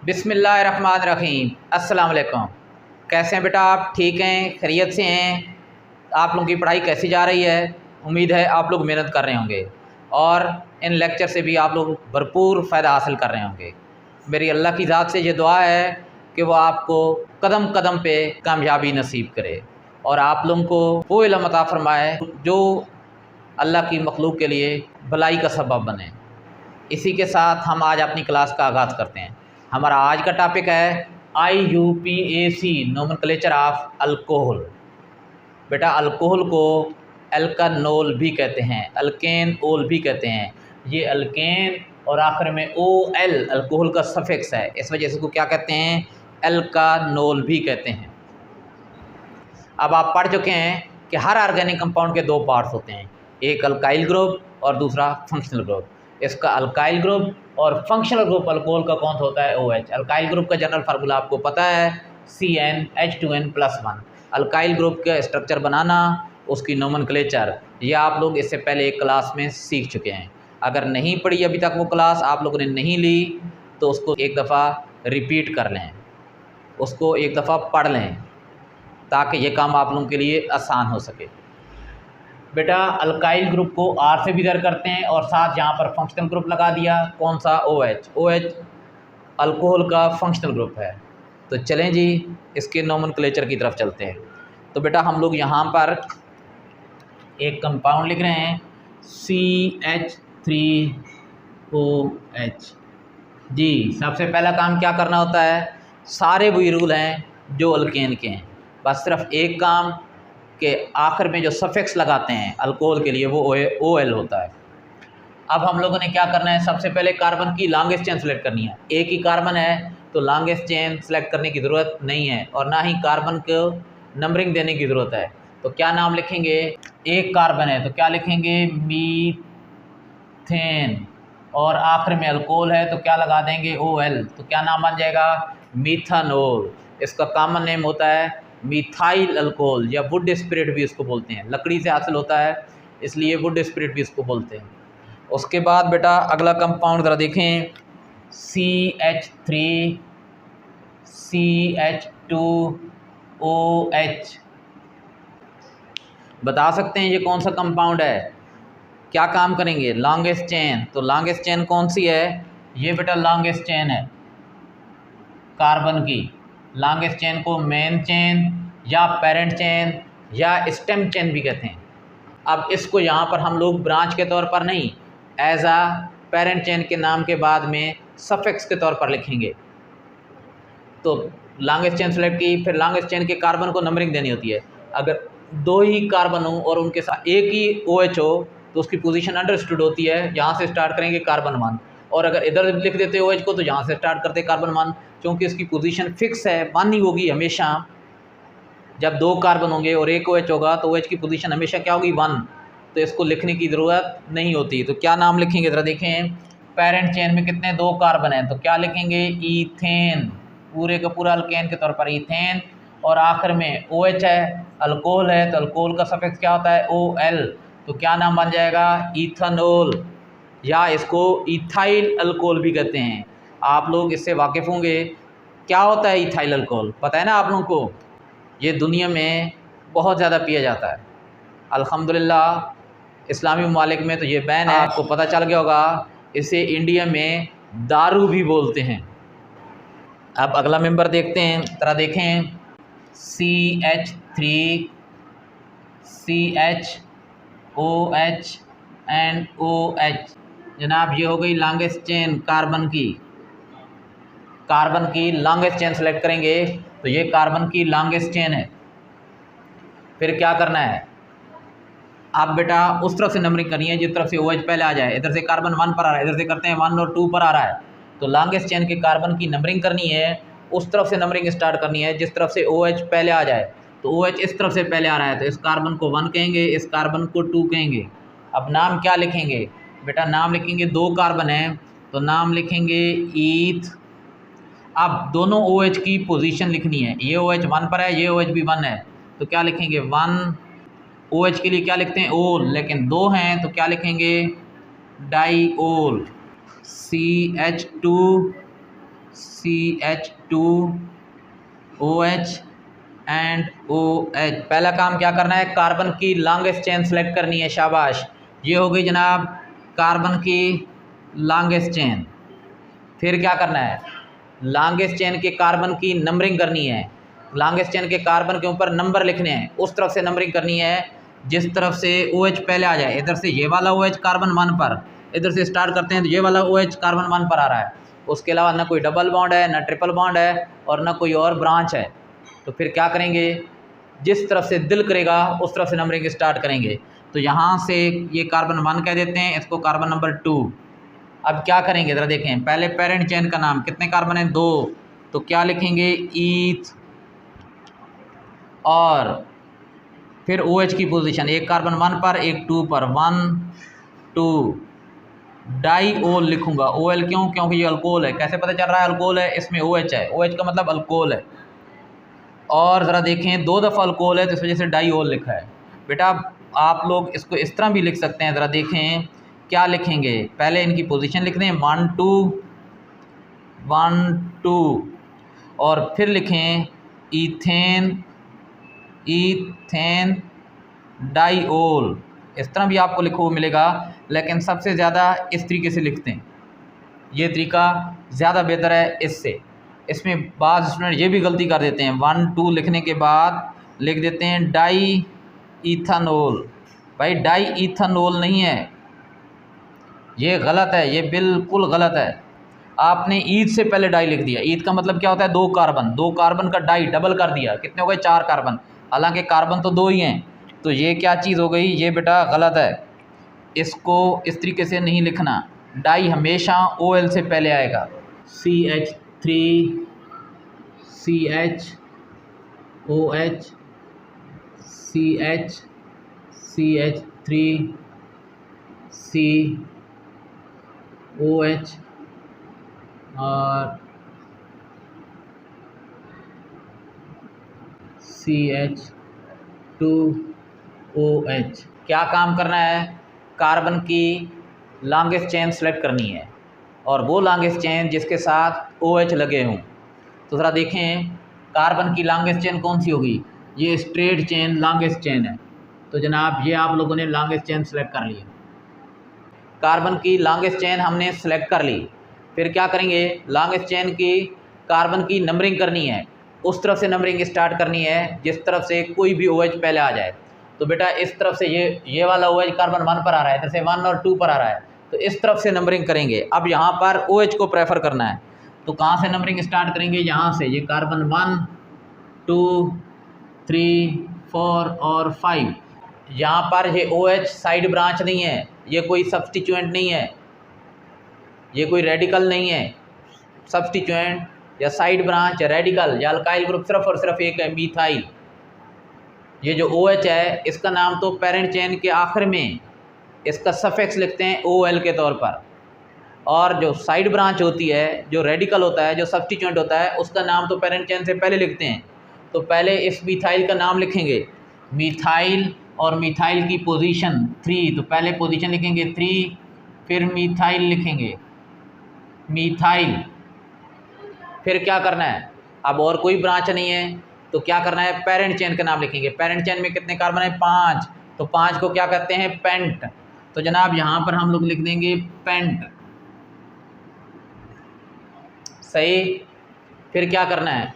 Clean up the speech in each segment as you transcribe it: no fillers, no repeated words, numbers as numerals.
बिस्मिल्लाहिर्रहमानिर्रहीम। अस्सलाम वालेकुम। कैसे हैं बेटा आप? ठीक हैं, खैरियत से हैं? आप लोगों की पढ़ाई कैसी जा रही है? उम्मीद है आप लोग मेहनत कर रहे होंगे और इन लेक्चर से भी आप लोग भरपूर फ़ायदा हासिल कर रहे होंगे। मेरी अल्लाह की ज़ात से ये दुआ है कि वो आपको कदम कदम पे कामयाबी नसीब करे और आप लोगों को वो इल्म अता फ़रमाए जो अल्लाह की मखलूक के लिए भलाई का सबब बने। इसी के साथ हम आज अपनी क्लास का आगाज़ करते हैं। हमारा आज का टॉपिक है IUPAC नोमेनक्लेचर ऑफ अल्कोहल। बेटा अल्कोहल को एल्कानोल भी कहते हैं, अल्केन ओल भी कहते हैं। ये अल्केन और आखिर में OL अल्कोहल का सफिक्स है, इस वजह से इसको क्या कहते हैं? एल्कानोल भी कहते हैं। अब आप पढ़ चुके हैं कि हर ऑर्गेनिक कंपाउंड के दो पार्ट्स होते हैं, एक अल्काइल ग्रुप और दूसरा फंक्शनल ग्रुप। इसका अल्काइल ग्रुप और फंक्शनल ग्रुप अल्कोहल का कौन सा होता है? OH। अल्काइल ग्रुप का जनरल फार्मूला आपको पता है, CnH2n+1। अल्काइल ग्रुप का स्ट्रक्चर बनाना, उसकी नोमेनक्लेचर, ये आप लोग इससे पहले एक क्लास में सीख चुके हैं। अगर नहीं पढ़ी अभी तक वो क्लास, आप लोगों ने नहीं ली, तो उसको एक दफ़ा रिपीट कर लें, उसको एक दफ़ा पढ़ लें ताकि ये काम आप लोगों के लिए आसान हो सके। बेटा अल्काइल ग्रुप को R से भी दर्ज करते हैं और साथ यहाँ पर फंक्शनल ग्रुप लगा दिया, कौन सा? OH। OH अल्कोहल का फंक्शनल ग्रुप है। तो चलें जी इसके नोमेनक्लेचर की तरफ चलते हैं। तो बेटा हम लोग यहाँ पर एक कंपाउंड लिख रहे हैं CH3OH। जी सबसे पहला काम क्या करना होता है? सारे वही रूल हैं जो अल्केन के हैं, बस सिर्फ एक काम के आखिर में जो सफिक्स लगाते हैं अल्कोहल के लिए वो OL होता है। अब हम लोगों ने क्या करना है? सबसे पहले कार्बन की लॉन्गेस्ट चेन सेलेक्ट करनी है। एक ही कार्बन है तो लॉन्गेस्ट चेन सेलेक्ट करने की ज़रूरत नहीं है और ना ही कार्बन को नंबरिंग देने की ज़रूरत है। तो क्या नाम लिखेंगे? एक कार्बन है तो क्या लिखेंगे? मीथेन। और आखिर में अल्कोहल है तो क्या लगा देंगे? OL। तो क्या नाम बन जाएगा? मीथानोल। इसका कॉमन नेम होता है मिथाइल अल्कोहल या वुड स्पिरिट भी इसको बोलते हैं, लकड़ी से हासिल होता है इसलिए वुड स्पिरिट भी इसको बोलते हैं। उसके बाद बेटा अगला कंपाउंड ज़रा देखें, CH3CH2OH। बता सकते हैं ये कौन सा कंपाउंड है? क्या काम करेंगे? Longest chain. तो लॉन्गेस्ट चेन कौन सी है? ये बेटा लॉन्गेस्ट चेन है कार्बन की। लॉन्गेस्ट चेन को मेन चेन या पेरेंट चेन या स्टेम चेन भी कहते हैं। अब इसको यहाँ पर हम लोग ब्रांच के तौर पर नहीं, एज आ पेरेंट चेन के नाम के बाद में सफिक्स के तौर पर लिखेंगे। तो लॉन्गेस्ट चेन सेलेक्ट की, फिर लॉन्गेस्ट चेन के कार्बन को नंबरिंग देनी होती है। अगर दो ही कार्बन हो और उनके साथ एक ही OH हो तो उसकी पोजीशन अंडरस्टूड होती है, यहाँ से स्टार्ट करेंगे कार्बन 1, और अगर इधर लिख देते OH को तो यहाँ से स्टार्ट करते कार्बन 1, क्योंकि इसकी पोजीशन फिक्स है, 1 ही होगी हमेशा। जब दो कार्बन होंगे और एक OH होगा तो OH की पोजीशन हमेशा क्या होगी? 1। तो इसको लिखने की ज़रूरत नहीं होती। तो क्या नाम लिखेंगे ज़रा देखें। पेरेंट चेन में कितने? 2 कार्बन हैं तो क्या लिखेंगे? ईथेन। पूरे का पूरा अल्केन के तौर पर ईथेन। और आखिर में OH है, अल्कोहल है तो अल्कोहल का सफिक्स क्या होता है? OL। तो क्या नाम बन जाएगा? इथानोल, या इसको इथाइल अल्कोहल भी कहते हैं। आप लोग इससे वाकिफ़ होंगे। क्या होता है इथाइल अल्कोहल? पता है ना आप लोगों को? ये दुनिया में बहुत ज़्यादा पिया जाता है। अल्हम्दुलिल्लाह इस्लामी ममालिक में तो ये बैन है, आपको पता चल गया होगा। इसे इंडिया में दारू भी बोलते हैं। अब अगला मेंबर देखते हैं, तरह देखें, CH3CHOH एंड OH। जनाब ये हो गई लॉन्गेस्ट चेन कार्बन की। कार्बन की लॉन्गेस्ट चेन सेलेक्ट करेंगे तो ये कार्बन की लॉन्गेस्ट चेन है। फिर क्या करना है? आप बेटा उस तरफ से नंबरिंग करनी है जिस तरफ से OH पहले आ जाए। इधर से कार्बन 1 पर आ रहा है, इधर से करते हैं 1 और 2 पर आ रहा है, तो लॉन्गेस्ट चेन के कार्बन की नंबरिंग करनी है, उस तरफ से नंबरिंग स्टार्ट करनी है जिस तरफ से OH पहले आ जाए। तो OH इस तरफ से पहले आ रहा है तो इस कार्बन को 1 कहेंगे, इस कार्बन को 2 कहेंगे। अब नाम क्या लिखेंगे? बेटा नाम लिखेंगे, 2 कार्बन हैं तो नाम लिखेंगे ईथ। अब दोनों OH की पोजीशन लिखनी है, ये OH 1 पर है, ये OH भी 1 है, तो क्या लिखेंगे? 1। OH के लिए क्या लिखते हैं? ओल, लेकिन 2 हैं तो क्या लिखेंगे? डाई ओल। CH2 CH2OH and OH। पहला काम क्या करना है, कार्बन की लॉन्गेस्ट चेन सेलेक्ट करनी है। शाबाश, ये हो गई जनाब कार्बन की लॉन्गेस्ट चेन। फिर क्या करना है, लॉन्गेस्ट चेन के कार्बन की नंबरिंग करनी है। लॉन्गेस्ट चेन के कार्बन के ऊपर नंबर लिखने हैं, उस तरफ से नंबरिंग करनी है जिस तरफ से OH पहले आ जाए। इधर से ये वाला OH कार्बन 1 पर, इधर से स्टार्ट करते हैं तो ये वाला OH कार्बन 1 पर आ रहा है। उसके अलावा ना कोई डबल बॉन्ड है, ना ट्रिपल बॉन्ड है, और ना कोई और ब्रांच है। तो फिर क्या करेंगे, जिस तरफ से दिल करेगा उस तरफ से नंबरिंग स्टार्ट करेंगे। तो यहाँ से ये कार्बन 1 कह देते हैं, इसको कार्बन नंबर 2। अब क्या करेंगे ज़रा देखें, पहले पेरेंट चेन का नाम, कितने कार्बन हैं, 2, तो क्या लिखेंगे, ईथ। और फिर OH की पोजीशन, एक कार्बन 1 पर, एक 2 पर, 1 2। डाई ओल लिखूंगा, OL क्यों, क्योंकि ये अल्कोहल है। कैसे पता चल रहा है अल्कोहल है, इसमें OH है, OH का मतलब अल्कोहल है। और ज़रा देखें 2 दफ़ा अल्कोहल है तो इस वजह से डाई ओल लिखा है। बेटा आप लोग इसको इस तरह भी लिख सकते हैं, ज़रा देखें क्या लिखेंगे, पहले इनकी पोजीशन लिख दें 1 2 1 2, और फिर लिखें ईथेन ईथेन डाईओल। इस तरह भी आपको लिखो मिलेगा, लेकिन सबसे ज़्यादा इस तरीके से लिखते हैं, ये तरीका ज़्यादा बेहतर है इससे। इसमें बाज़ स्टूडेंट ये भी गलती कर देते हैं, 1 2 लिखने के बाद लिख देते हैं डाई इथानोल। भाई डाई इथानोल नहीं है, ये गलत है, ये बिल्कुल गलत है। आपने ईथ से पहले डाई लिख दिया। ईथ का मतलब क्या होता है, 2 कार्बन, 2 कार्बन का डाई डबल कर दिया, कितने हो गए, 4 कार्बन, हालांकि कार्बन तो 2 ही हैं। तो ये क्या चीज़ हो गई, ये बेटा गलत है, इसको इस तरीके से नहीं लिखना। डाई हमेशा OL से पहले आएगा। CH3 CHOH CH3 COH और CH2OH। क्या काम करना है, कार्बन की लॉन्गेस्ट चेन सेलेक्ट करनी है, और वो लॉन्गेस्ट चेन जिसके साथ OH लगे हों। तो ज़रा देखें कार्बन की लॉन्गेस्ट चेन कौन सी होगी, ये स्ट्रेट चेन लॉन्गेस्ट चेन है। तो जनाब ये आप लोगों ने लॉन्गेस्ट चेन सेलेक्ट कर ली। कार्बन की लॉन्गेस्ट चेन हमने सेलेक्ट कर ली। फिर क्या करेंगे, लॉन्गेस्ट चेन की कार्बन की नंबरिंग करनी है, उस तरफ से नंबरिंग स्टार्ट करनी है जिस तरफ से कोई भी OH पहले आ जाए। तो बेटा इस तरफ से ये वाला OH कार्बन 1 पर आ रहा है, इधर से 1 और 2 पर आ रहा है, तो इस तरफ से नंबरिंग करेंगे। अब यहाँ पर OH को प्रेफर करना है, तो कहाँ से नंबरिंग स्टार्ट करेंगे, यहाँ से, ये कार्बन 1 2 3 4 और 5। यहाँ पर ये OH साइड ब्रांच नहीं है, ये कोई सब्स्टिट्यूएंट नहीं है, ये कोई रेडिकल नहीं है। सब्स्टिट्यूएंट या साइड ब्रांच या रेडिकल या अल्काइल ग्रुप सिर्फ और सिर्फ एक है, मीथाइल। ये जो OH है इसका नाम तो पेरेंट चेन के आखिर में इसका सफिक्स लिखते हैं OL के तौर पर, और जो साइड ब्रांच होती है, जो रेडिकल होता है, जो सब्स्टिट्यूएंट होता है, उसका नाम तो पेरेंट चेन से पहले लिखते हैं। तो पहले इस मीथाइल का नाम लिखेंगे, मीथाइल, और मीथाइल की पोजीशन 3, तो पहले पोजीशन लिखेंगे 3, फिर मीथाइल लिखेंगे, मीथाइल। फिर क्या करना है, अब और कोई ब्रांच नहीं है तो क्या करना है, पेरेंट चेन का नाम लिखेंगे। पेरेंट चेन में कितने कार्बन है, 5, तो 5 को क्या कहते हैं, पेंट। तो जनाब यहाँ पर हम लोग लिख देंगे पेंट, सही। फिर क्या करना है,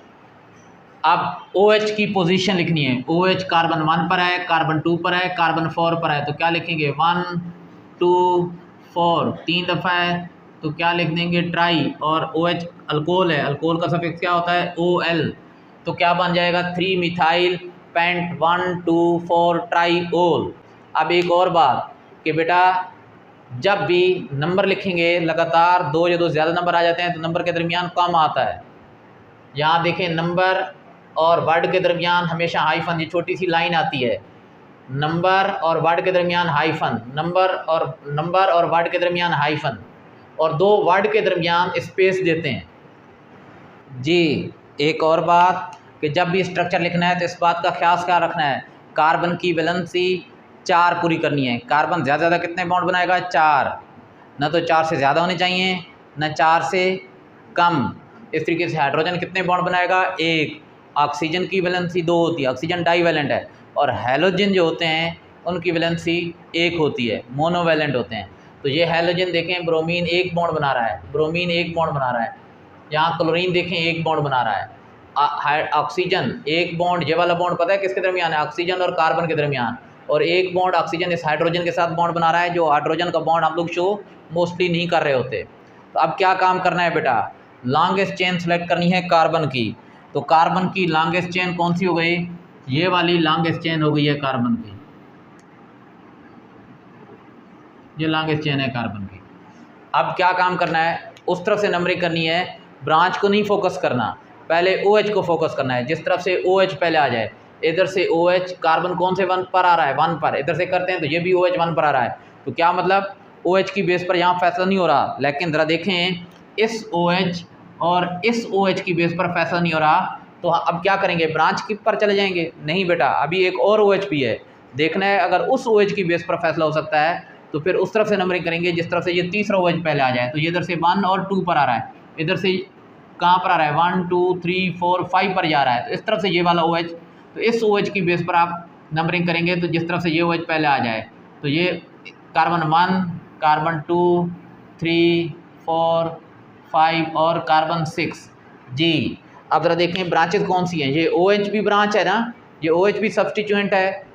अब OH की पोजीशन लिखनी है। OH कार्बन 1 पर है, कार्बन 2 पर है, कार्बन 4 पर है, तो क्या लिखेंगे, 1 2 4, 3 दफ़ा है तो क्या लिख देंगे, ट्राई। और OH अल्कोहल है, अल्कोहल का सफिक्स क्या होता है, OL, तो क्या बन जाएगा, 3 मिथाइल पेंट 1 2 4 ट्राईओल। अब एक और बात कि बेटा जब भी नंबर लिखेंगे लगातार 2 या 2 ज़्यादा नंबर आ जाते हैं तो नंबर के दरमियान कम आता है। यहाँ देखें नंबर और वर्ड के दरमियान हमेशा हाइफन, ये छोटी सी लाइन आती है, नंबर और वर्ड के दरमियान हाइफन, नंबर और वर्ड के दरमियान हाइफन, और 2 वर्ड के दरमियान स्पेस देते हैं जी। एक और बात कि जब भी स्ट्रक्चर लिखना है तो इस बात का क्या रखना है, कार्बन की वैलेंसी 4 पूरी करनी है। कार्बन ज़्यादा ज़्यादा कितने बॉन्ड बनाएगा, 4, न तो 4 से ज़्यादा होने चाहिए न 4 से कम। इस तरीके से हाइड्रोजन कितने बॉन्ड बनाएगा, एक। ऑक्सीजन की वैलेंसी 2 होती है, ऑक्सीजन डाईवैलेंट है, और हैलोजन जो होते हैं उनकी वैलेंसी 1 होती है, मोनोवैलेंट होते हैं। तो ये हैलोजन देखें, ब्रोमीन 1 बॉन्ड बना रहा है, ब्रोमीन 1 बॉन्ड बना रहा है। यहाँ क्लोरीन देखें 1 बॉन्ड बना रहा है। ऑक्सीजन 1 बॉन्ड, ये वाला बॉन्ड पता है किसके दरमियान है, ऑक्सीजन और कार्बन के दरमियान, और 1 बॉन्ड ऑक्सीजन इस हाइड्रोजन के साथ बॉन्ड बना रहा है, जो हाइड्रोजन का बॉन्ड हम लोग शो मोस्टली नहीं कर रहे होते। तो अब क्या काम करना है बेटा, लॉन्गेस्ट चेन सेलेक्ट करनी है कार्बन की। तो कार्बन की लॉन्गेस्ट चेन कौन सी हो गई, ये वाली लॉन्गेस्ट चेन हो गई है कार्बन की, ये लॉन्गेस्ट चेन है कार्बन की। अब क्या काम करना है, उस तरफ से नंबरिंग करनी है, ब्रांच को नहीं फोकस करना, पहले OH को फोकस करना है, जिस तरफ से OH पहले आ जाए। इधर से OH कार्बन कौन से 1 पर आ रहा है, 1 पर, इधर से करते हैं तो ये भी OH 1 पर आ रहा है। तो क्या मतलब OH की बेस पर यहाँ फैसला नहीं हो रहा, लेकिन ज़रा देखें इस OH और इस OH की बेस पर फैसला नहीं हो रहा। तो अब क्या करेंगे, ब्रांच की पर चले जाएंगे, नहीं बेटा, अभी एक और OH भी है, देखना है अगर उस OH की बेस पर फैसला हो सकता है तो फिर उस तरफ से नंबरिंग करेंगे जिस तरफ से ये तीसरा OH पहले आ जाए। तो ये इधर से 1 और 2 पर आ रहा है, इधर से कहाँ पर आ रहा है, 1 2 3 4 5 पर जा रहा है, तो इस तरफ से ये वाला OH, तो इस OH की बेस पर आप नंबरिंग करेंगे तो जिस तरफ से ये OH पहले आ जाए, तो ये कार्बन 1, कार्बन 2 3 4 5 और कार्बन 6 जी। अब ज़रा देखें ब्रांचेस कौन सी हैं, ये OH भी ब्रांच है ना, ये OH भी सब्सटीट्यूएंट है,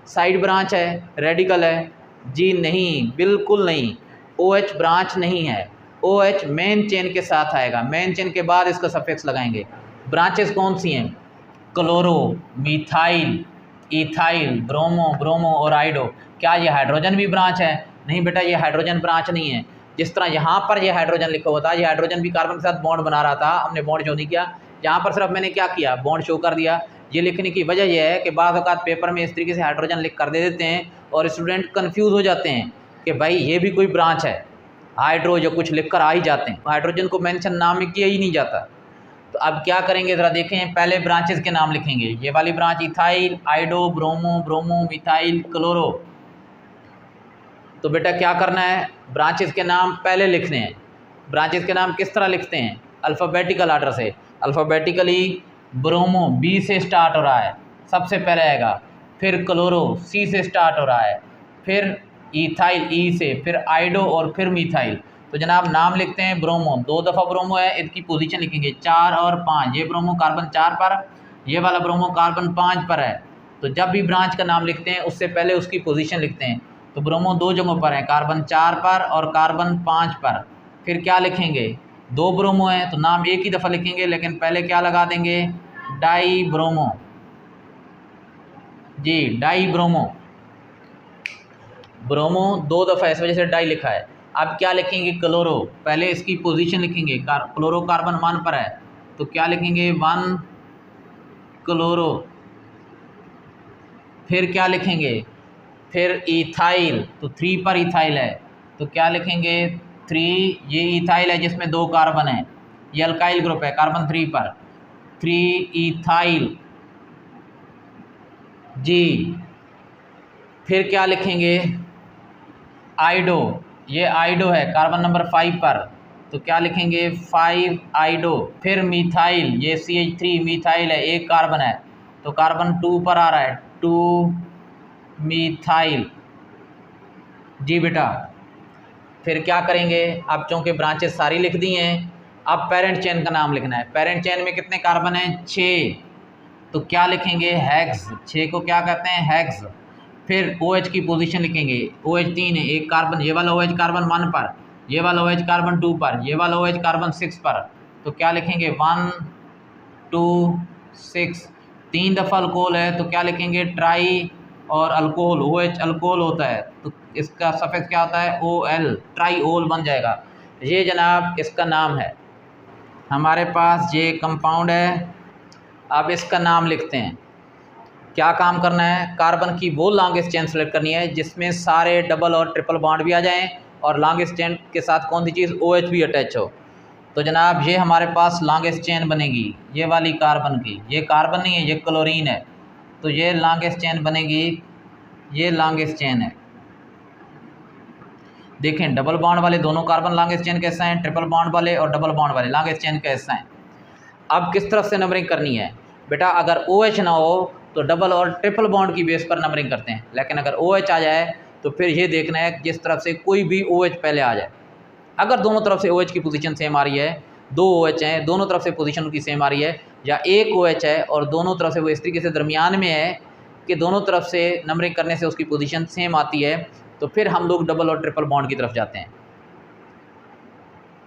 साइड ब्रांच है, रेडिकल है जी, नहीं, बिल्कुल नहीं, OH ब्रांच नहीं है, OH मेन चेन के साथ आएगा, मेन चेन के बाद इसका सफिक्स लगाएंगे। ब्रांचेस कौन सी हैं, chloro, methyl, ethyl, bromo, bromo और आइडो। क्या ये हाइड्रोजन भी ब्रांच है, नहीं बेटा, ये हाइड्रोजन ब्रांच नहीं है। जिस तरह यहाँ पर ये हाइड्रोजन लिखा हुआ था, ये हाइड्रोजन भी कार्बन के साथ बॉन्ड बना रहा था, हमने बॉन्ड शो नहीं किया, यहाँ पर सिर्फ मैंने क्या किया, बॉन्ड शो कर दिया। ये लिखने की वजह यह है कि बाज़ औक़ात पेपर में इस तरीके से हाइड्रोजन लिख कर दे देते हैं और स्टूडेंट कन्फ्यूज़ हो जाते हैं कि भाई ये भी कोई ब्रांच है, हाइड्रो जो कुछ लिख कर आ ही जाते हैं, हाइड्रोजन को मेंशन नाम में किया ही नहीं जाता। तो अब क्या करेंगे ज़रा देखें, पहले ब्रांचेस के नाम लिखेंगे, ये वाली branch ethyl, आइडो, bromo, bromo, methyl, chloro. तो बेटा क्या करना है, ब्रांचेस के नाम पहले लिखने हैं। ब्रांचेस के नाम किस तरह लिखते हैं, अल्फ़ाबेटिकल आर्डर से, अल्फ़ाबेटिकली ब्रोमो B से स्टार्ट हो रहा है, सबसे पहले आएगा, फिर क्लोरो C से स्टार्ट हो रहा है, फिर इथाइल E से, फिर आइडो और फिर मिथाइल। तो जनाब नाम लिखते हैं ब्रोमो, 2 दफ़ा ब्रोमो है, इसकी पोजीशन लिखेंगे 4 और 5, ये ब्रोमो कार्बन 4 पर, ये वाला ब्रोमो कार्बन 5 पर है। तो जब भी ब्रांच का नाम लिखते हैं उससे पहले उसकी पोजीशन लिखते हैं। तो ब्रोमो 2 जगहों पर है, कार्बन 4 पर और कार्बन 5 पर। फिर क्या लिखेंगे, 2 ब्रोमो है तो नाम एक ही दफ़ा लिखेंगे, लेकिन पहले क्या लगा देंगे, डाई ब्रोमो जी, डाई ब्रोमो, ब्रोमो 2 दफ़ा इस वजह से डाई लिखा है। अब क्या लिखेंगे, क्लोरो, पहले इसकी पोजीशन लिखेंगे, क्लोरो कार्बन 1 पर है तो क्या लिखेंगे 1 क्लोरो। फिर क्या लिखेंगे, फिर इथाइल, तो 3 पर इथाइल है तो क्या लिखेंगे 3, ये इथाइल है जिसमें 2 कार्बन है, ये अल्काइल ग्रुप है, कार्बन 3 पर, 3 इथाइल जी। फिर क्या लिखेंगे, आइडो, ये आइडो है कार्बन नंबर 5 पर तो क्या लिखेंगे 5 आइडो। फिर मिथाइल, ये CH3 मिथाइल है, 1 कार्बन है तो कार्बन 2 पर आ रहा है, 2 मिथाइल जी बेटा। फिर क्या करेंगे, अब चूँकि ब्रांचेस सारी लिख दी हैं, अब पेरेंट चेन का नाम लिखना है। पेरेंट चेन में कितने कार्बन हैं, 6, तो क्या लिखेंगे हेक्स, 6 को क्या कहते हैं, हेक्स। फिर OH की पोजीशन लिखेंगे, OH 3 है, 1 कार्बन, ये वाला OH कार्बन 1 पर, ये वाला OH कार्बन 2 पर, ये वाला OH कार्बन 6 पर, तो क्या लिखेंगे 1 2 6। 3 दफ़ा अल्कोहल है तो क्या लिखेंगे ट्राई, और अल्कोहल OH अल्कोहल होता है तो इसका सफिक्स क्या होता है OL, ट्राई ओल बन जाएगा। ये जनाब इसका नाम है, हमारे पास ये कंपाउंड है। अब इसका नाम लिखते हैं, क्या काम करना है, कार्बन की वो लॉन्गेस्ट चेन सेलेक्ट करनी है जिसमें सारे डबल और ट्रिपल बॉन्ड भी आ जाएं और लॉन्गेस्ट चेन के साथ कौन सी चीज़ OH भी अटैच हो। तो जनाब ये हमारे पास लॉन्गेस्ट चेन बनेगी, ये वाली कार्बन की, ये कार्बन नहीं है ये क्लोरीन है, तो ये लॉन्गेस्ट चेन बनेगी, ये लॉन्गेस्ट चेन है। देखें डबल बॉन्ड वाले दोनों कार्बन लॉन्गेस्ट चेन का हिस्सा हैं, ट्रिपल बॉन्ड वाले और डबल बॉन्ड वाले लॉन्गेस्ट चेन का हिस्सा हैं। अब किस तरफ से नंबरिंग करनी है बेटा? अगर OH ना हो तो डबल और ट्रिपल बॉन्ड की बेस पर नंबरिंग करते हैं, लेकिन अगर OH आ जाए तो फिर ये देखना है जिस तरफ से कोई भी OH पहले आ जाए। अगर दोनों तरफ से OH की पोजीशन सेम आ रही है, 2 OH हैं, दोनों तरफ से पोजीशन उनकी सेम आ रही है, या एक OH है और दोनों तरफ से वो इस तरीके से दरमियान में है कि दोनों तरफ से नंबरिंग करने से उसकी पोजीशन सेम आती है, तो फिर हम लोग डबल और ट्रिपल बॉन्ड की तरफ जाते हैं।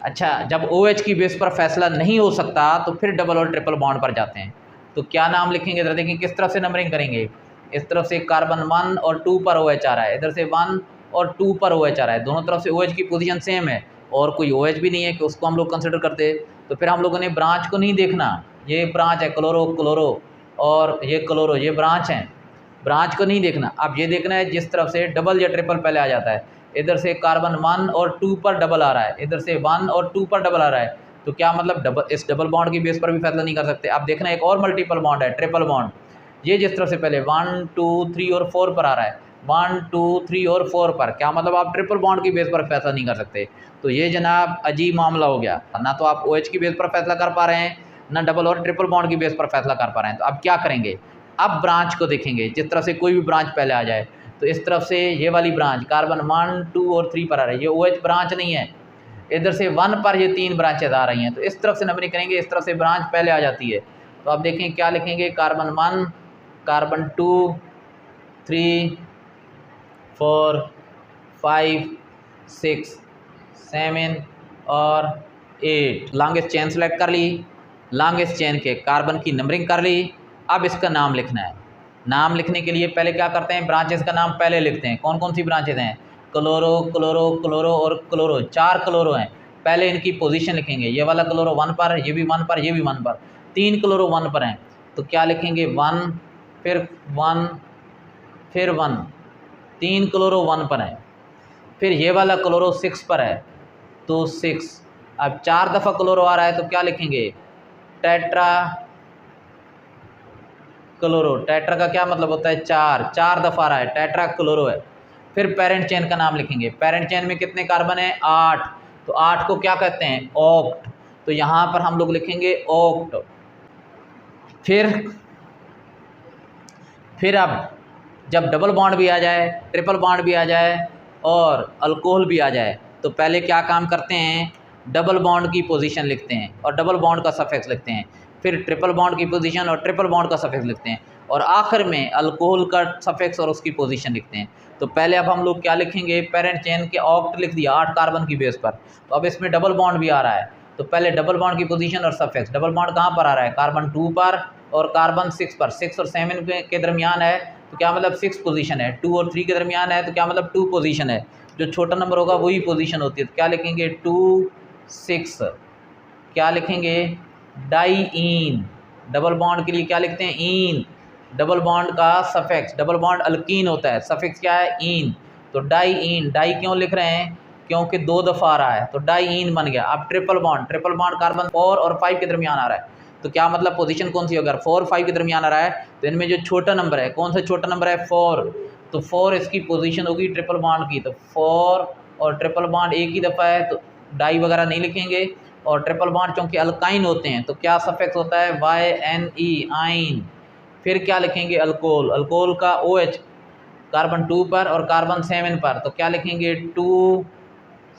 अच्छा, जब OH की बेस पर फैसला नहीं हो सकता तो फिर डबल और ट्रिपल बॉन्ड पर जाते हैं। तो क्या नाम लिखेंगे ज़रा देखें, किस तरफ से नंबरिंग करेंगे? इस तरफ से कार्बन 1 और 2 पर OH आ रहा है, इधर से 1 और 2 पर OH आ रहा है, दोनों तरफ से OH की पोजीशन सेम है और कोई OH भी नहीं है कि उसको हम लोग कंसिडर करते। तो फिर हम लोगों ने ब्रांच को नहीं देखना, ये ब्रांच है क्लोरो क्लोरो और ये क्लोरो, ये ब्रांच हैं, ब्रांच को नहीं देखना। अब ये देखना है जिस तरफ से डबल या ट्रिपल पहले आ जाता है, इधर से कार्बन 1 और 2 पर डबल आ रहा है, इधर से 1 और 2 पर डबल आ रहा है, तो क्या मतलब इस डबल बॉन्ड की बेस पर भी फैसला नहीं कर सकते। अब देखना एक और मल्टीपल बॉन्ड है, ट्रिपल बॉन्ड, ये जिस तरफ से पहले 1 2 3 और 4 पर आ रहा है, 1 2 3 और 4 पर, क्या मतलब आप ट्रिपल बॉन्ड की बेस पर फैसला नहीं कर सकते। तो ये जनाब अजीब मामला हो गया, ना तो आप OH की बेस पर फैसला कर पा रहे हैं, ना डबल और ट्रिपल बॉन्ड की बेस पर फैसला कर पा रहे हैं। तो अब क्या करेंगे? अब ब्रांच को देखेंगे, जिस तरफ से कोई भी ब्रांच पहले आ जाए, तो इस तरफ से ये वाली ब्रांच कार्बन 1 2 और 3 पर आ रही है, ये OH ब्रांच नहीं है, इधर से 1 पर ये 3 ब्रांचेज आ रही हैं, तो इस तरफ से नंबरिंग करेंगे, इस तरफ से ब्रांच पहले आ जाती है। तो अब देखें क्या लिखेंगे, कार्बन 1 कार्बन 2 3 4 5 6 7 और 8, लॉन्गेस्ट चेन सेलेक्ट कर ली, लॉन्गेस्ट चेन के कार्बन की नंबरिंग कर ली। अब इसका नाम लिखना है। नाम लिखने के लिए पहले क्या करते हैं, ब्रांचेस का नाम पहले लिखते हैं। कौन कौन सी ब्रांचेस हैं? क्लोरो क्लोरो क्लोरो और क्लोरो, 4 क्लोरो हैं। पहले इनकी पोजीशन लिखेंगे, ये वाला क्लोरो 1 पर, ये भी 1 पर, ये भी 1 पर, 3 क्लोरो 1 पर हैं, तो क्या लिखेंगे 1 फिर 1 फिर 1, 3 क्लोरो 1 पर हैं। फिर ये वाला क्लोरो 6 पर है तो 6, अब 4 दफ़ा क्लोरो आ रहा है तो क्या लिखेंगे, टेट्रा क्लोरो। टेट्रा का क्या मतलब होता है, 4 दफ़ा आ रहा है, टेट्रा क्लोरो है। फिर पेरेंट चेन का नाम लिखेंगे, पेरेंट चेन में कितने कार्बन है, 8, तो 8 को क्या कहते हैं, ऑक्ट, तो यहाँ पर हम लोग लिखेंगे ऑक्ट। फिर अब जब डबल बॉन्ड भी आ जाए, ट्रिपल बॉन्ड भी आ जाए और अल्कोहल भी आ जाए, तो पहले क्या काम करते हैं, डबल बॉन्ड की पोजीशन लिखते हैं और डबल बॉन्ड का सफिक्स लिखते हैं, फिर ट्रिपल बॉन्ड की पोजीशन और ट्रिपल बॉन्ड का सफिक्स लिखते हैं, और आखिर में अल्कोहल का सफिक्स और उसकी पोजीशन लिखते हैं। तो पहले अब हम लोग क्या लिखेंगे, पेरेंट चेन के ऑक्ट लिख दिया 8 कार्बन की बेस पर, तो अब इसमें डबल बॉन्ड भी आ रहा है, तो पहले डबल बॉन्ड की पोजीशन और सफिक्स। डबल बॉन्ड कहाँ पर आ रहा है, कार्बन 2 पर और कार्बन 6 पर, 6 और 7 के दरमियान है, तो क्या मतलब 6 पोजीशन है, 2 और 3 के दरमियान है, तो क्या मतलब 2 पोजीशन है, जो छोटा नंबर होगा वही पोजीशन होती है, तो क्या लिखेंगे 2 6। क्या लिखेंगे, डाईईन, डबल बॉन्ड के लिए क्या लिखते हैं, ईन, डबल बॉन्ड का सफिक्स, डबल बॉन्ड अल्कीन होता है, सफिक्स क्या है, ईन, तो डाईईन। डाई क्यों लिख रहे हैं, क्योंकि 2 दफ़ा आ रहा है, तो डाईईन बन गया। अब triple bond, triple bond carbon 4 और 5 के दरमियान आ रहा है, तो क्या मतलब पोजीशन कौन सी, अगर 4 5 के दरमियान आ रहा है तो इनमें जो छोटा नंबर है, कौन सा छोटा नंबर है, 4, तो 4 इसकी पोजीशन होगी ट्रिपल बॉन्ड की, तो 4 और ट्रिपल बॉन्ड एक ही दफ़ा है, तो डाई वगैरह नहीं लिखेंगे। और ट्रिपल बॉन्ड चूँकि अल्काइन होते हैं तो क्या सफिक्स होता है, YNE, आइन। फिर क्या लिखेंगे, अल्कोहल, अल्कोहल का OH कार्बन 2 पर और कार्बन 7 पर, तो क्या लिखेंगे 2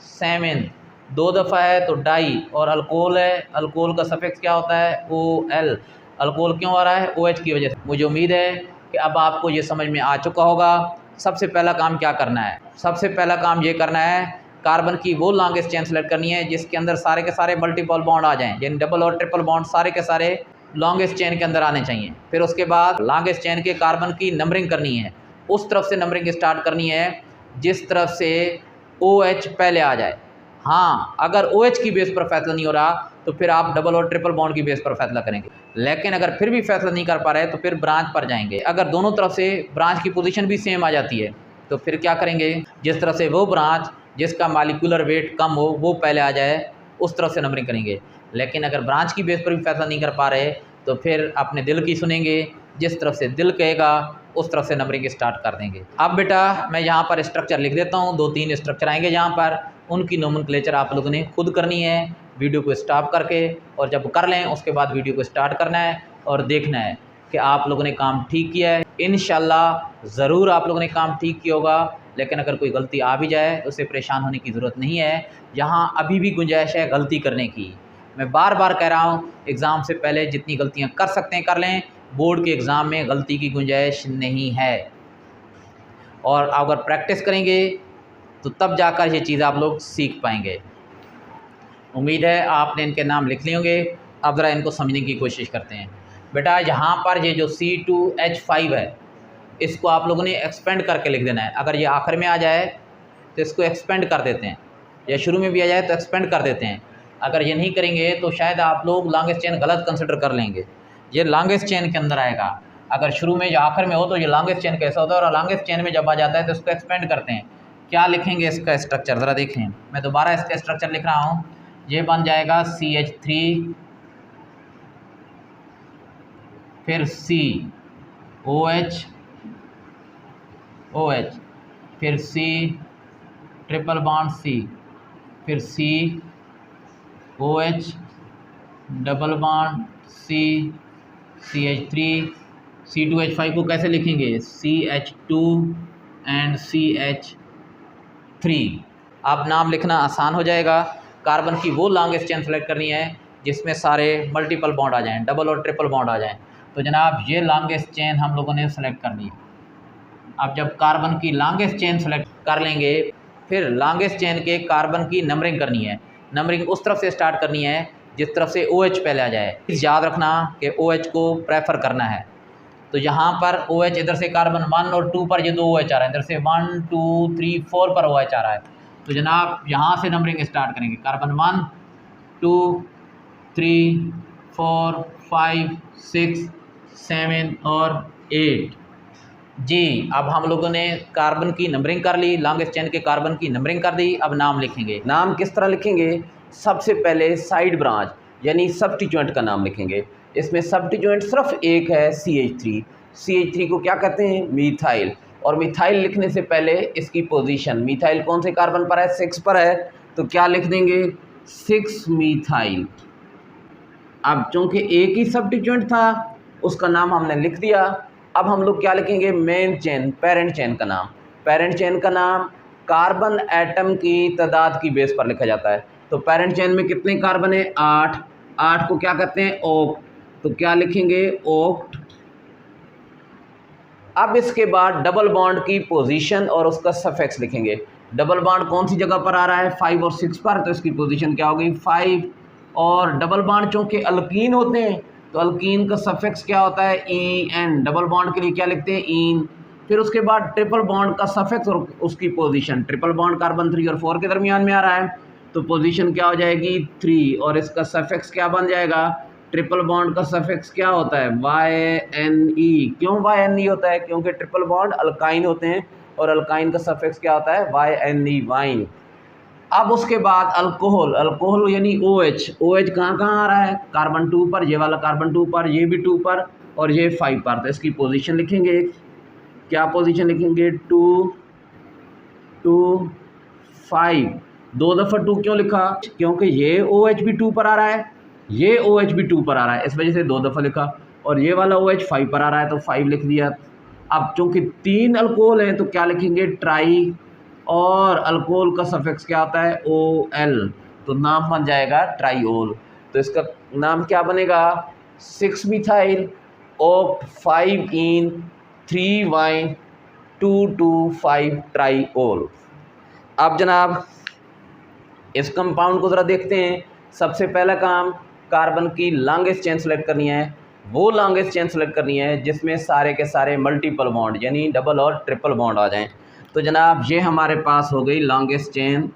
7, 2 दफ़ा है तो डाई, और अल्कोहल है, अल्कोहल का सफिक्स क्या होता है, OL। अल्कोहल क्यों आ रहा है, OH की वजह से। मुझे उम्मीद है कि अब आपको ये समझ में आ चुका होगा। सबसे पहला काम क्या करना है, सबसे पहला काम ये करना है, कार्बन की वो लॉन्गेस्ट चेन सेलेक्ट करनी है जिसके अंदर सारे के सारे मल्टीपल बॉन्ड आ जाएं, यानी डबल और ट्रिपल बॉन्ड सारे के सारे लॉन्गेस्ट चेन के अंदर आने चाहिए। फिर उसके बाद लॉन्गेस्ट चेन के कार्बन की नंबरिंग करनी है, उस तरफ से नंबरिंग स्टार्ट करनी है जिस तरफ से OH पहले आ जाए। हाँ, अगर OH की बेस पर फैसला नहीं हो रहा तो फिर आप डबल और ट्रिपल बॉन्ड की बेस पर फैसला करेंगे, लेकिन अगर फिर भी फैसला नहीं कर पा रहे तो फिर ब्रांच पर जाएंगे। अगर दोनों तरफ से ब्रांच की पोजीशन भी सेम आ जाती है तो फिर क्या करेंगे, जिस तरह से वो ब्रांच जिसका मालिकुलर वेट कम हो वो पहले आ जाए, उस तरफ से नंबरिंग करेंगे। लेकिन अगर ब्रांच की बेस पर भी फैसला नहीं कर पा रहे तो फिर अपने दिल की सुनेंगे, जिस तरफ से दिल कहेगा उस तरफ से नंबरिंग स्टार्ट कर देंगे। अब बेटा मैं यहाँ पर स्ट्रक्चर लिख देता हूँ, 2-3 स्ट्रक्चर आएंगे यहाँ पर, उनकी नोमेनक्लेचर आप लोगों ने खुद करनी है, वीडियो को स्टॉप करके, और जब कर लें उसके बाद वीडियो को स्टार्ट करना है और देखना है कि आप लोगों ने काम ठीक किया है। इंशाल्लाह ज़रूर आप लोगों ने काम ठीक किया होगा, लेकिन अगर कोई गलती आ भी जाए तो उससे परेशान होने की ज़रूरत नहीं है। यहाँ अभी भी गुंजाइश है गलती करने की। मैं बार बार कह रहा हूँ, एग्ज़ाम से पहले जितनी गलतियाँ कर सकते हैं कर लें, बोर्ड के एग्ज़ाम में गलती की गुंजाइश नहीं है। और अगर प्रैक्टिस करेंगे तो तब जाकर ये चीज़ आप लोग सीख पाएंगे। उम्मीद है आपने इनके नाम लिख लिए होंगे। अब ज़रा इनको समझने की कोशिश करते हैं। बेटा यहाँ पर ये जो C2H5 है, इसको आप लोगों ने एक्सपेंड करके लिख देना है। अगर ये आखिर में आ जाए तो इसको एक्सपेंड कर देते हैं, या शुरू में भी आ जाए तो एक्सपेंड कर देते हैं। अगर ये नहीं करेंगे तो शायद आप लोग लॉन्गेस्ट चेन गलत कंसिडर कर लेंगे। ये लॉन्गेस्ट चेन के अंदर आएगा। अगर शुरू में या आखिर में हो तो ये लॉन्गेस्ट चेन कैसा होता है, और लॉन्गेस्ट चेन में जब आ जाता है तो इसको एक्सपेंड करते हैं। क्या लिखेंगे इसका स्ट्रक्चर ज़रा देखें। मैं दोबारा इसका स्ट्रक्चर लिख रहा हूँ। ये बन जाएगा CH3, फिर COH, OH, फिर C ट्रिपल बॉन्ड C, फिर COH double bond C, CH3, C2H5 को कैसे लिखेंगे, CH2 एंड CH3। अब नाम लिखना आसान हो जाएगा। कार्बन की वो लॉन्गेस्ट चेन सेलेक्ट करनी है जिसमें सारे मल्टीपल बॉन्ड आ जाएं, डबल और ट्रिपल बॉन्ड आ जाएं। तो जनाब ये लॉन्गेस्ट चेन हम लोगों ने सेलेक्ट करनी है। अब जब कार्बन की लॉन्गेस्ट चेन सेलेक्ट कर लेंगे, फिर लॉन्गेस्ट चेन के कार्बन की नंबरिंग करनी है। नंबरिंग उस तरफ से स्टार्ट करनी है जिस तरफ से OH पहले आ जाए। याद रखना कि OH को प्रेफर करना है। तो यहाँ पर OH इधर से कार्बन 1 और 2 पर ये 2 OH आ रहा है, इधर से 1 2 3 4 पर OH आ रहा है। तो जनाब यहाँ से नंबरिंग स्टार्ट करेंगे। कार्बन 1 2 3 4 5 6 7 और 8 जी। अब हम लोगों ने कार्बन की नंबरिंग कर ली, लॉन्गेस्ट चेन के कार्बन की नंबरिंग कर दी। अब नाम लिखेंगे। नाम किस तरह लिखेंगे, सबसे पहले साइड ब्रांच यानी सब्स्टिट्यूएंट का नाम लिखेंगे। इसमें सब्स्टिट्यूएंट सिर्फ एक है, CH3। CH3 को क्या कहते हैं, मीथाइल। और मिथाइल लिखने से पहले इसकी पोजीशन, मिथाइल कौन से कार्बन पर है, 6 पर है, तो क्या लिख देंगे, 6 मीथाइल। अब चूँकि एक ही सब्स्टिट्यूएंट था उसका नाम हमने लिख दिया। अब हम लोग क्या लिखेंगे, मेन चेन, पेरेंट चेन का नाम। पेरेंट चेन का नाम कार्बन एटम की तादाद की बेस पर लिखा जाता है। तो पेरेंट चेन में कितने कार्बन है, 8। 8 को क्या कहते हैं, ओक्ट। तो क्या लिखेंगे, ओक्ट। अब इसके बाद डबल बॉन्ड की पोजीशन और उसका सफिक्स लिखेंगे। डबल बॉन्ड कौन सी जगह पर आ रहा है, 5 और 6 पर, तो इसकी पोजीशन क्या हो गई, 5। और डबल बॉन्ड चूँकि अल्कीन होते हैं तो अल्कीन का सफिक्स क्या होता है, EN। डबल बॉन्ड के लिए क्या लिखते हैं, ईन। फिर उसके बाद ट्रिपल बॉन्ड का सफिक्स और उसकी पोजीशन। ट्रिपल बॉन्ड कार्बन 3 और 4 के दरमियान में आ रहा है तो पोजीशन क्या हो जाएगी, 3। और इसका सफिक्स क्या बन जाएगा, ट्रिपल बॉन्ड का सफिक्स क्या होता है, YNE। क्यों YNE होता है, क्योंकि ट्रिपल बॉन्ड अल्काइन होते हैं और अल्काइन का सफिक्स क्या होता है, YNE, वाइन। अब उसके बाद अल्कोहल, अल्कोहल यानी OH। OH कहाँ कहाँ आ रहा है, कार्बन 2 पर, ये वाला कार्बन 2 पर, ये भी 2 पर और ये 5 पर। तो इसकी पोजीशन लिखेंगे, क्या पोजीशन लिखेंगे, 2 2 5। 2 दफ़ा 2 क्यों लिखा, क्योंकि ये OH भी 2 पर आ रहा है, ये OH भी 2 पर आ रहा है, इस वजह से 2 दफ़ा लिखा। और ये वाला OH 5 पर आ रहा है तो 5 लिख दिया। अब चूँकि 3 अल्कोहल हैं तो क्या लिखेंगे, ट्राई। और अल्कोहल का सफिक्स क्या आता है, OL। तो नाम बन जाएगा ट्राईओल। तो इसका नाम क्या बनेगा, 6 मिथाइल ओक्ट 5 इन 3 वाइन 2 2 5 ट्राईओल। अब जनाब इस कंपाउंड को ज़रा देखते हैं। सबसे पहला काम, कार्बन की लॉन्गेस्ट चेन सेलेक्ट करनी है। वो लॉन्गेस्ट चेन सेलेक्ट करनी है जिसमें सारे के सारे मल्टीपल बॉन्ड यानी डबल और ट्रिपल बॉन्ड आ जाएं। तो जनाब ये हमारे पास हो गई लॉन्गेस्ट चेन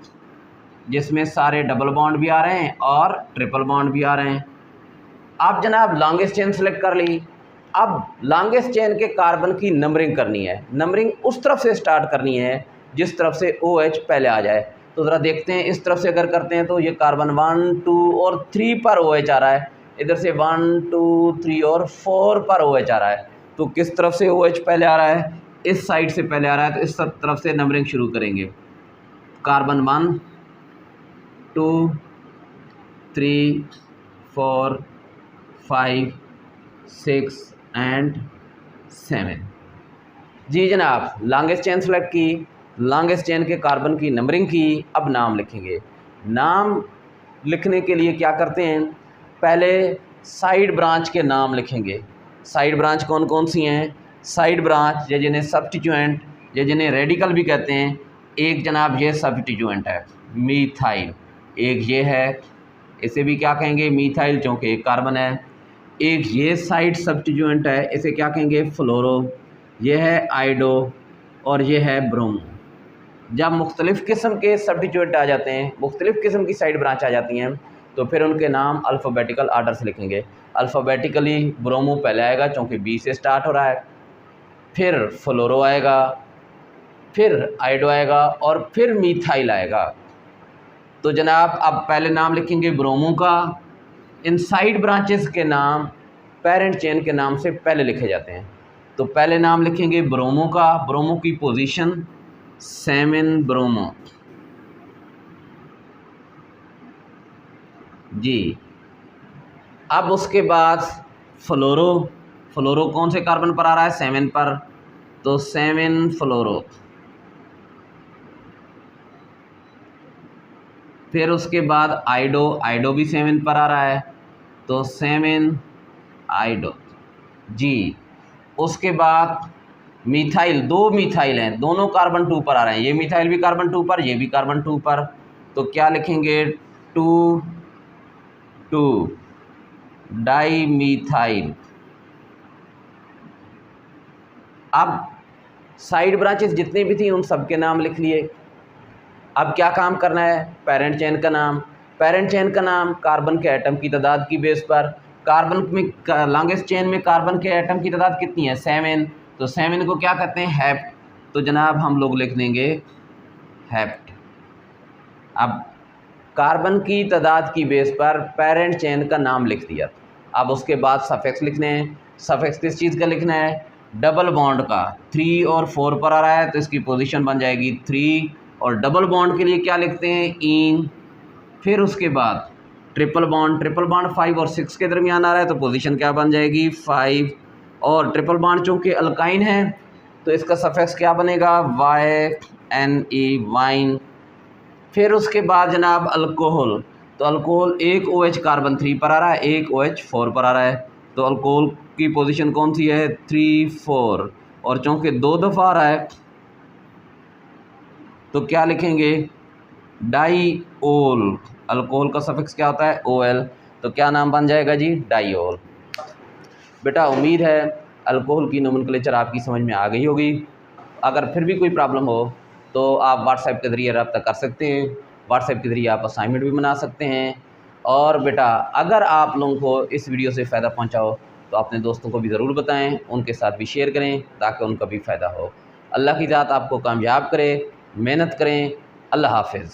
जिसमें सारे डबल बॉन्ड भी आ रहे हैं और ट्रिपल बॉन्ड भी आ रहे हैं। अब जनाब लॉन्गेस्ट चेन सेलेक्ट कर ली। अब लॉन्गेस्ट चेन के कार्बन की नंबरिंग करनी है। नंबरिंग उस तरफ से स्टार्ट करनी है जिस तरफ से OH पहले आ जाए। तो ज़रा देखते हैं, इस तरफ से अगर करते हैं तो ये कार्बन 1 2 और 3 पर OH आ रहा है, इधर से 1 2 3 और 4 पर OH आ रहा है। तो किस तरफ से OH पहले आ रहा है, इस साइड से पहले आ रहा है, तो इस तरफ से नंबरिंग शुरू करेंगे। Carbon 1 2 3, 4, 5, 6 and 7। जी जनाब, लॉन्गेस्ट चेन सेलेक्ट की, लॉन्गेस्ट चेन के कार्बन की नंबरिंग की। अब नाम लिखेंगे। नाम लिखने के लिए क्या करते हैं, पहले साइड ब्रांच के नाम लिखेंगे। साइड ब्रांच कौन कौन सी हैं? साइड ब्रांच या जिन्हें सब्स्टिट्यूएंट या जिन्हें रेडिकल भी कहते हैं। एक जनाब ये सब्स्टिट्यूएंट है मीथाइल, एक ये है, इसे भी क्या कहेंगे मीथाइल क्योंकि एक कार्बन है। एक ये साइड सब्स्टिट्यूएंट है, इसे क्या कहेंगे फ्लोरो, ये है आइडो और ये है ब्रोमो। जब मुख्तलिफ़ किस्म के सब्स्टिट्यूएंट आ जाते हैं, मुख्तलिफ़ किस्म की साइड ब्रांच आ जाती हैं, तो फिर उनके नाम अल्फ़ाबेटिकल आर्डर से लिखेंगे। अल्फ़ाबेटिकली ब्रोमो पहले आएगा क्योंकि बी से स्टार्ट हो रहा है, फिर फ्लोरो आएगा, फिर आइडो आएगा और फिर मीथाइल आएगा। तो जनाब अब पहले नाम लिखेंगे ब्रोमो का। इन साइड ब्रांचेस के नाम पेरेंट चेन के नाम से पहले लिखे जाते हैं। तो पहले नाम लिखेंगे ब्रोमो का, ब्रोमो की पोजीशन 7 ब्रोमो जी। अब उसके बाद फ्लोरो, फ्लोरो कौन से कार्बन पर आ रहा है 7 पर, तो 7 फ्लोरो। फिर उसके बाद आइडो, आइडो भी 7 पर आ रहा है तो 7 आइडो जी। उसके बाद मीथाइल, 2 मीथाइल हैं, दोनों कार्बन 2 पर आ रहे हैं, ये मीथाइल भी कार्बन 2 पर, ये भी कार्बन 2 पर, तो क्या लिखेंगे 2 2 डाई मीथाइल। अब साइड ब्रांचेस जितनी भी थी उन सब के नाम लिख लिए। अब क्या काम करना है, पेरेंट चेन का नाम। पेरेंट चेन का नाम कार्बन के एटम की तादाद की बेस पर, कार्बन में लॉन्गेस्ट चेन में कार्बन के एटम की तादाद कितनी है 7, तो 7 को क्या कहते हैं हेप्ट, तो जनाब हम लोग लिख देंगे हेप्ट। अब कार्बन की तादाद की बेस पर पेरेंट चेन का नाम लिख दिया। अब उसके बाद सफिक्स लिखने हैं। सफिक्स किस चीज़ का लिखना है, डबल बॉन्ड का। 3 और 4 पर आ रहा है तो इसकी पोजीशन बन जाएगी 3, और डबल बॉन्ड के लिए क्या लिखते हैं इन। फिर उसके बाद ट्रिपल बॉन्ड, ट्रिपल बॉन्ड 5 और 6 के दरमियान आ रहा है तो पोजीशन क्या बन जाएगी 5, और ट्रिपल बॉन्ड चूँकि अल्काइन है तो इसका सफिक्स क्या बनेगा YNE वाइन। फिर उसके बाद जनाब अल्कोहल, तो अल्कोहल एक OH कार्बन 3 पर आ रहा है, एक OH 4 पर आ रहा है, तो अल्कोहल की पोजीशन कौन सी है 3 4, और चूँकि 2 दफ़ा आ रहा है तो क्या लिखेंगे डाईओल। अल्कोहल का सफिक्स क्या होता है OL, तो क्या नाम बन जाएगा जी डाईओल। बेटा उम्मीद है अल्कोहल की नोमेनक्लेचर आपकी समझ में आ गई होगी। अगर फिर भी कोई प्रॉब्लम हो तो आप व्हाट्सएप के ज़रिए रब्ता कर सकते हैं, व्हाट्सएप के ज़रिए आप असाइनमेंट भी बना सकते हैं। और बेटा अगर आप लोगों को इस वीडियो से फ़ायदा पहुंचा हो तो अपने दोस्तों को भी ज़रूर बताएं, उनके साथ भी शेयर करें ताकि उनका भी फ़ायदा हो। अल्लाह की ज़ात आपको कामयाब करे, मेहनत करें। अल्लाह हाफिज़।